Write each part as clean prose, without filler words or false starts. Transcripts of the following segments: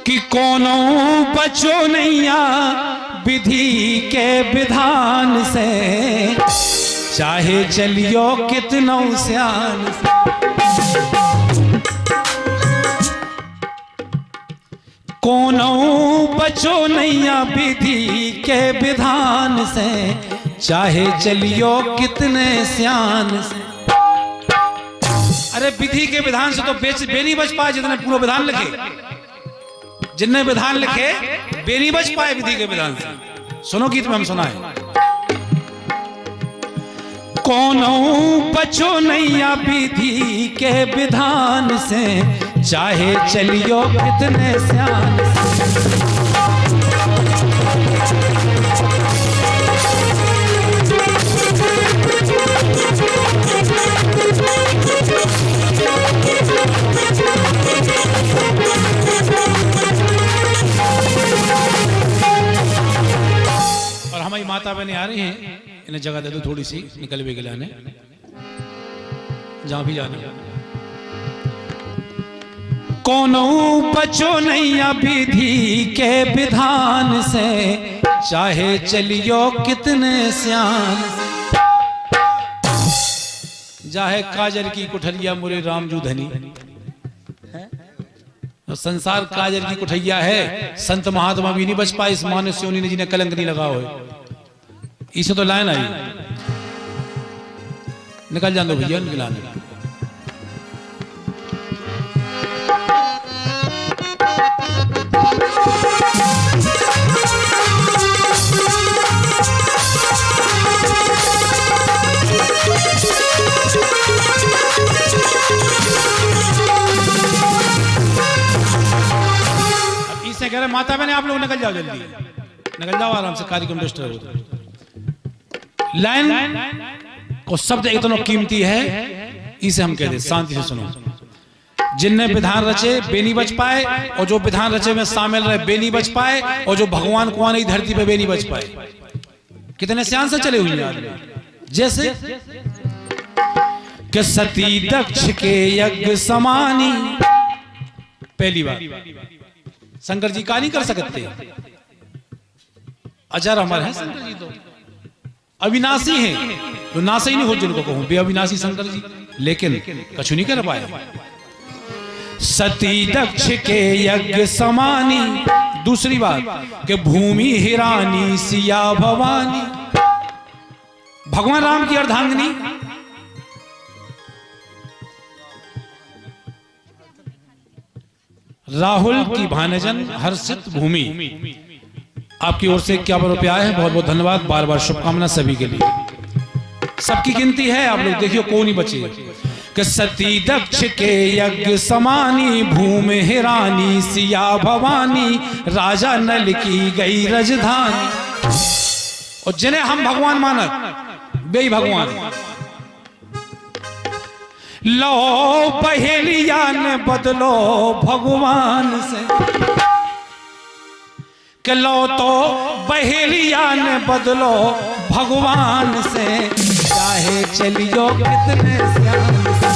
कि कोनो बचो नैया विधि के विधान से, चाहे चलियो कितनो सियान से। कोनो बचो नैया विधि के विधान से, चाहे चलियो कितने सियान से। अरे विधि के विधान से तो बे नहीं बच पाए जितने पूरा विधान लिखे। जितने विधान लिखे बे नहीं बच पाए विधि के विधान से। सुनो गीत में हम सुनाए। कोनो बचो नैया विधि के विधान से, चाहे चलियो कितने सियान से। और हमारी माता बहनें आ रही हैं, इन्हें जगह दे दो थोड़ी सी, निकल भी गिलाने जहां भी जाने। कोनो बचो नैया विधि के विधान से, चाहे चलियो कितने सियान से। जाहे काजर की कुठरिया मुरे रामजू धनी, तो संसार काजर की कुठैया है। संत महात्मा भी नहीं बच पाए इस मानस योनि ने जिन्हें कलंक नहीं लगा हो। इसे तो लाइन आई, निकल जान दो भैया निकलाने। अब इससे कह रहे माता बहने आप लोग निकल जाओ, जल्दी निकल जाओ आराम से, कार्यक्रम डिस्टर्ब होता है। लाइन को शब्द इतना कीमती है, इसे हम कहते हैं शांति से सुनो। जिनने विधान रचे बे नहीं बच पाए, और जो विधान रचे में शामिल रहे बे नहीं बच पाए, और जो भगवान को आने धरती पे बे नहीं बच पाए। कितने सियान से चले हुए हैं। जैसे कि सती दक्ष के यज्ञ समानी, पहली बार शंकर जी का नहीं कर सकते। अजर अमर है शंकर जी, तो अविनाशी हैं, तो नाश ही नहीं हो जिनको कहूं बे अविनाशी शंकर जी, लेकिन कछु नहीं कर पाए। सती दक्ष के यज्ञ समानी, दूसरी बात कि भूमि हिरानी सिया भवानी, भगवान राम की अर्धांगिनी। राहुल की भानजन हर्षित भूमि। आपकी ओर से 51 रुपया है, बहुत बहुत धन्यवाद, बार बार शुभकामना सभी के लिए। सबकी गिनती है, आप लोग देखियो कौन ही बचे। कि सती दक्ष के यज्ञ समानी, भूमि हिरानी सिया भवानी, राजा नल की गई राजधानी। और जिन्हें हम भगवान मानत बे भगवान। लो पहेलिया ने बदलो भगवान से, कि लो तो बहेलिया ने बदलो भगवान से, चाहे चलियो कितने सियान से।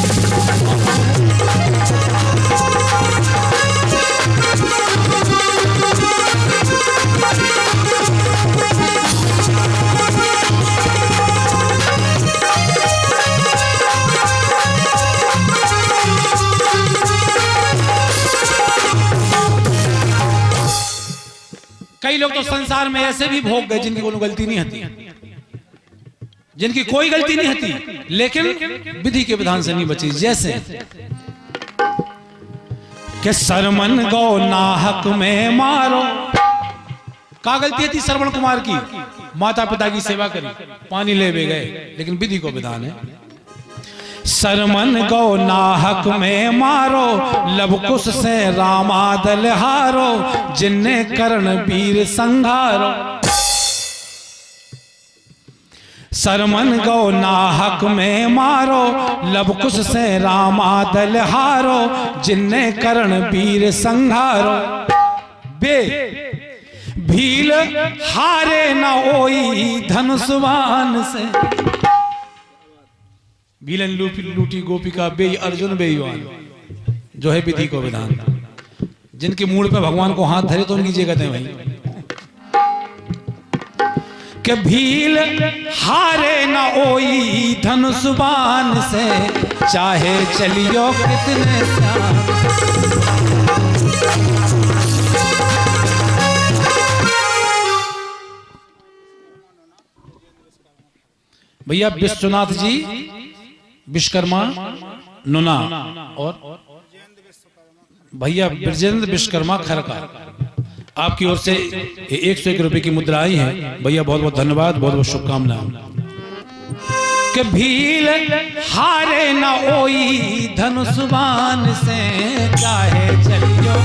कई लोग तो संसार में ऐसे भी भोग गए जिनकी कोई गलती नहीं होती, जिनकी कोई गलती नहीं होती, लेकिन विधि के विधान से नहीं बची। जैसे कि सरमन गौ नाहक में मारो, क्या गलती थी श्रवण कुमार की? माता पिता की सेवा करी, पानी ले गए, लेकिन विधि को विधान है। सरमन गौ नाहक में मारो, लवकुश से रामादल हारो, जिन्ने कर्ण वीर संघारो। सरमन गौ नाहक में मारो, लवकुश से रामादल हारो, जिन्ने कर्ण वीर संघारो। बे भील हारे न ओई धनुष्वान से, भीलन लूटी गोपिका बे अर्जुन बेईमान, जो है विधि को विधान। जिनके मूड पे भगवान को हाथ धरे तो उनकी जगह है भाई। कि भील हारे न ओई धनुषबान से, चाहे चलियो कितने साल। भैया विश्वनाथ जी विश्वकर्मा नुना और भैया ब्रजेंद्र विश्वकर्मा खरका, आपकी ओर से 101 रुपए की मुद्रा आई है। भैया बहुत बहुत धन्यवाद, बहुत बहुत शुभकामनाएं। कि भील हारे न ओई धनुषबान से, चाहे चलियो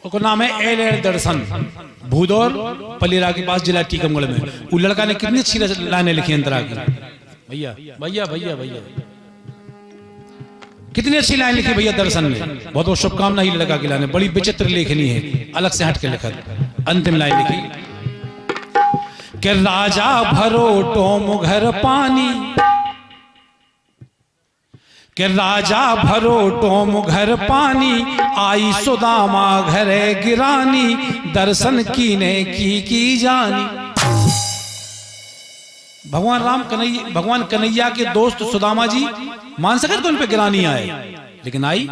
को नाम है एल दर्शन, भूदौर पलीरा के पास जिला टीकमगढ़ में। वो लड़का ने कितनी अच्छी लाइनें लिखी अंतरा की। भैया भैया भैया भैया कितनी अच्छी लाइन लिखी भैया दर्शन ने। बहुत बहुत शुभकामना। ही लड़का की लाइन बड़ी विचित्र लेखनी है, अलग से हट के लिखा। अंतिम लाइन लिखी कि राजा भरो टोम घर पानी, कि राजा भरो टोम घर पानी, आई सुदामा घरे गिरानी, दर्शन कीने की जानी। भगवान कन्हैया के दोस्त सुदामा जी मान सके तो उन पे गिरानी आए, लेकिन आई।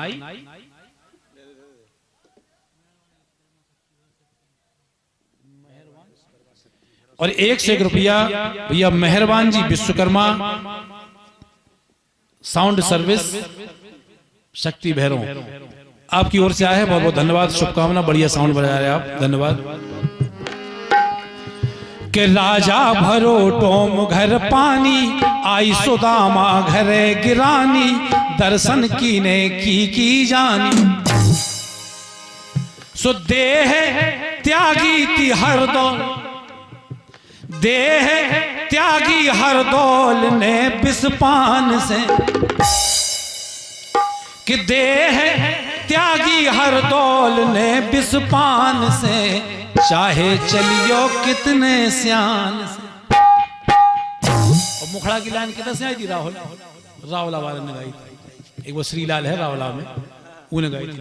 और 101 रुपया भैया मेहरबान जी विश्वकर्मा साउंड सर्विस शक्ति भैरव, आपकी ओर से आया है। बहुत बहुत धन्यवाद, शुभकामना। बढ़िया साउंड बजा रहे हैं आप, धन्यवाद। कि राजा भरो टोम घर पानी, आई सुदामा घरे गिरानी, दर्शन कीने की जानी। सो देह त्यागी थी हर दौल, देह त्यागी हर दौल ने बिस्पान से, कि देह त्यागी हर दौल ने बिस्पान से, चाहे चलियो कितने सियान से। और मुखड़ा की लाइन कितने से आई थी? रावला वाले ने गाई थी। एक वो श्रीलाल है रावला में, उन्हें गाई थी।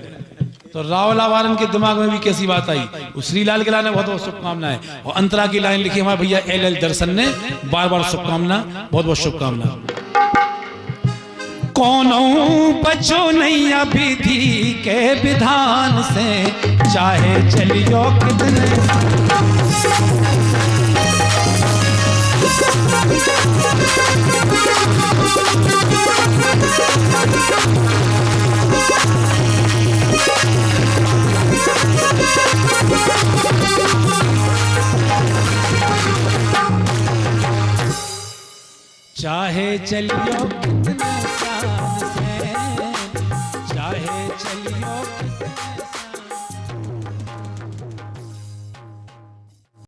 तो रावला वालन के दिमाग में भी कैसी बात आई। उस श्रीलाल के लाइन बहुत बहुत शुभकामनाएं। और अंतरा की लाइन लिखी हमारे भैया एल दर्शन ने, बार बार शुभकामना, बहुत बहुत शुभकामना। कौनो बचो नहीं विधि के विधान से, चाहे चलियो कितने चाहे चलियो कितने साल से, चाहे चलियो